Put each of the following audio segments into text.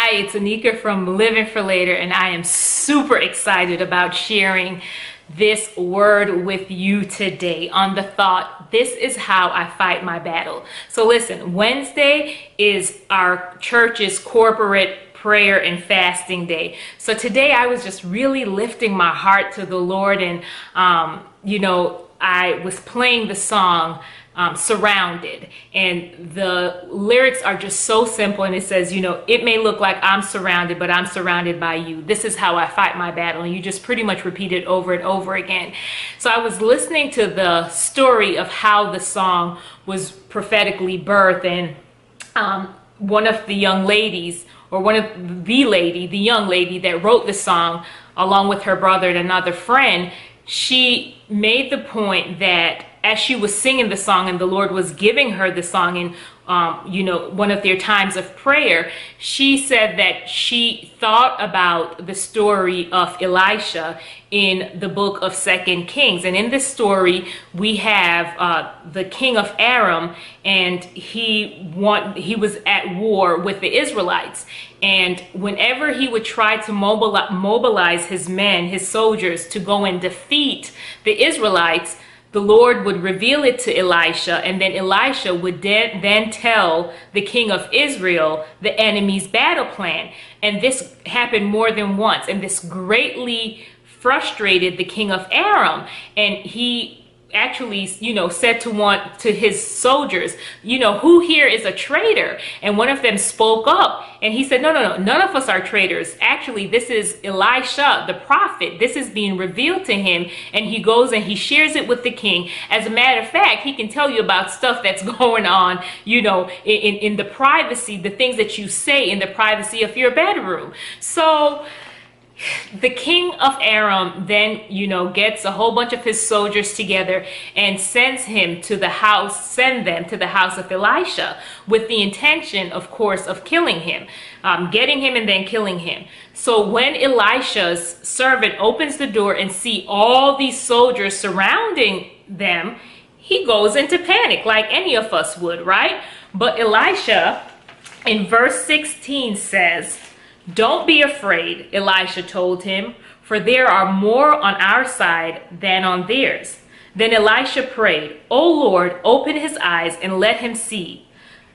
Hi, it's Anika from Living for Later, and I am super excited about sharing this word with you today on the thought, this is how I fight my battle. So listen, Wednesday is our church's corporate prayer and fasting day. So today I was just really lifting my heart to the Lord, and I was playing the song Surrounded, and the lyrics are just so simple, and it says, it may look like I'm surrounded, but I'm surrounded by you. This is how I fight my battle. And you just pretty much repeat it over and over again. So I was listening to the story of how the song was prophetically birthed, and one of the young ladies, or the young lady that wrote the song, along with her brother and another friend, she made the point that as she was singing the song and the Lord was giving her the song in, one of their times of prayer, she said that she thought about the story of Elisha in the book of 2 Kings. And in this story, we have the king of Aram, and he was at war with the Israelites. And whenever he would try to mobilize his men, his soldiers, to go and defeat the Israelites, the Lord would reveal it to Elisha, and then Elisha would then tell the king of Israel the enemy's battle plan. And this happened more than once, and this greatly frustrated the king of Aram. And he actually, said to his soldiers, who here is a traitor? And one of them spoke up, and he said, no, none of us are traitors. Actually, this is Elisha, the prophet. This is being revealed to him, and he goes and he shares it with the king. As a matter of fact, he can tell you about stuff that's going on, in the privacy, the things that you say in the privacy of your bedroom. So the king of Aram then, gets a whole bunch of his soldiers together and sends them to the house of Elisha, with the intention, of course, of killing him, getting him and then killing him. So when Elisha's servant opens the door and see all these soldiers surrounding them, he goes into panic like any of us would, right? But Elisha in verse 16 says, "Don't be afraid," Elisha told him, "for there are more on our side than on theirs." Then Elisha prayed, "O Lord, open his eyes and let him see."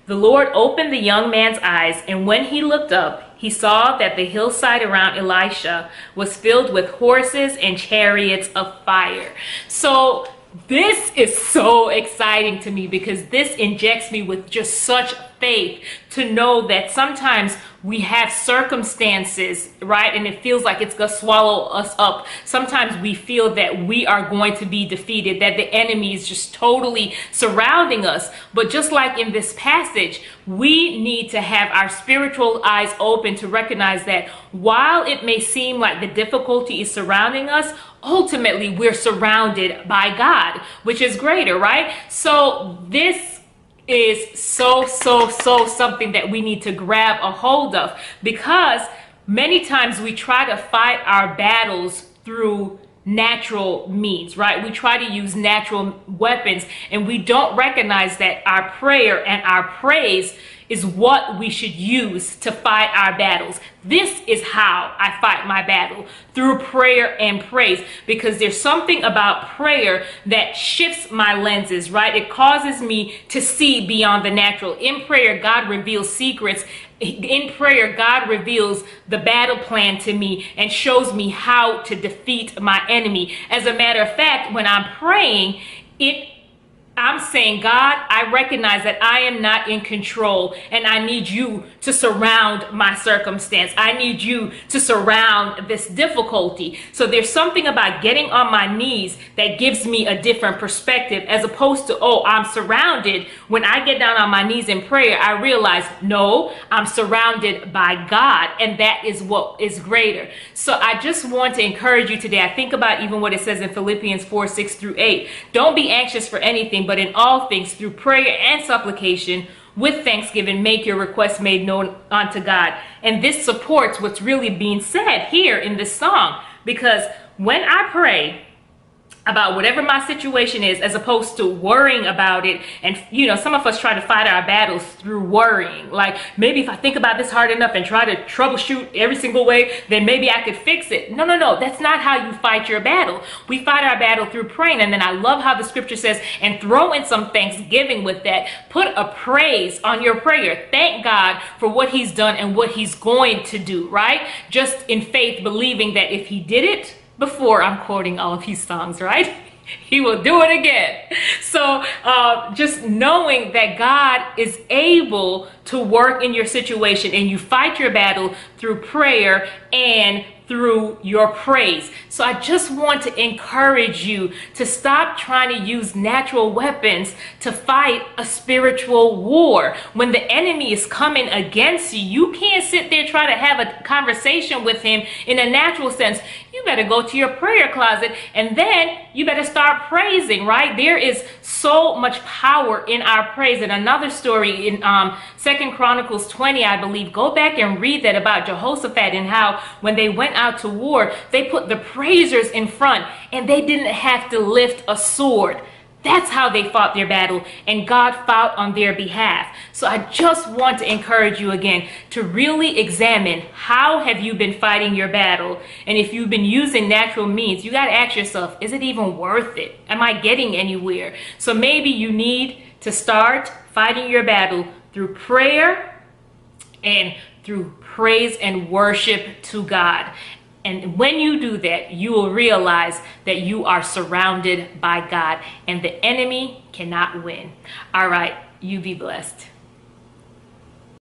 The Lord opened the young man's eyes, and when he looked up, he saw that the hillside around Elisha was filled with horses and chariots of fire. So this is so exciting to me, because this injects me with just such faith to know that sometimes we have circumstances, right? And it feels like it's going to swallow us up. Sometimes we feel that we are going to be defeated, that the enemy is just totally surrounding us. But just like in this passage, we need to have our spiritual eyes open to recognize that while it may seem like the difficulty is surrounding us, ultimately we're surrounded by God, which is greater, right? So this is so something that we need to grab a hold of, because many times we try to fight our battles through natural means, right? We try to use natural weapons, and we don't recognize that our prayer and our praise is what we should use to fight our battles. This is how I fight my battle, through prayer and praise, because there's something about prayer that shifts my lenses, right? It causes me to see beyond the natural. In prayer, God reveals secrets. In prayer, God reveals the battle plan to me and shows me how to defeat my enemy. As a matter of fact, when I'm praying, I'm saying, God, I recognize that I am not in control, and I need you to surround my circumstance. I need you to surround this difficulty. So there's something about getting on my knees that gives me a different perspective, as opposed to, oh, I'm surrounded. When I get down on my knees in prayer, I realize, no, I'm surrounded by God, and that is what is greater. So I just want to encourage you today. I think about even what it says in Philippians 4:6-8. Don't be anxious for anything, but in all things, through prayer and supplication, with thanksgiving, make your requests made known unto God. And this supports what's really being said here in this song, because when I pray, about whatever my situation is, as opposed to worrying about it. And some of us try to fight our battles through worrying. Like, maybe if I think about this hard enough and try to troubleshoot every single way, then maybe I could fix it. No, that's not how you fight your battle. We fight our battle through praying. And then I love how the scripture says, and throw in some thanksgiving with that. Put a praise on your prayer. Thank God for what he's done and what he's going to do, right? Just in faith, believing that if he did it before, I'm quoting all of his songs, right? He will do it again. So just knowing that God is able to work in your situation, and you fight your battle through prayer and through your praise. So I just want to encourage you to stop trying to use natural weapons to fight a spiritual war. When the enemy is coming against you, you can't sit there trying to have a conversation with him in a natural sense. You better go to your prayer closet, and then you better start praising, right? There is so much power in our praise. And another story in 2 Chronicles 20, I believe, go back and read that about Jehoshaphat, and how when they went out to war, they put the praisers in front, and they didn't have to lift a sword. That's how they fought their battle, and God fought on their behalf. So I just want to encourage you again to really examine, how have you been fighting your battle? And if you've been using natural means, you got to ask yourself, is it even worth it? Am I getting anywhere? So maybe you need to start fighting your battle through prayer and through praise and worship to God. And when you do that, you will realize that you are surrounded by God, and the enemy cannot win. All right, you be blessed.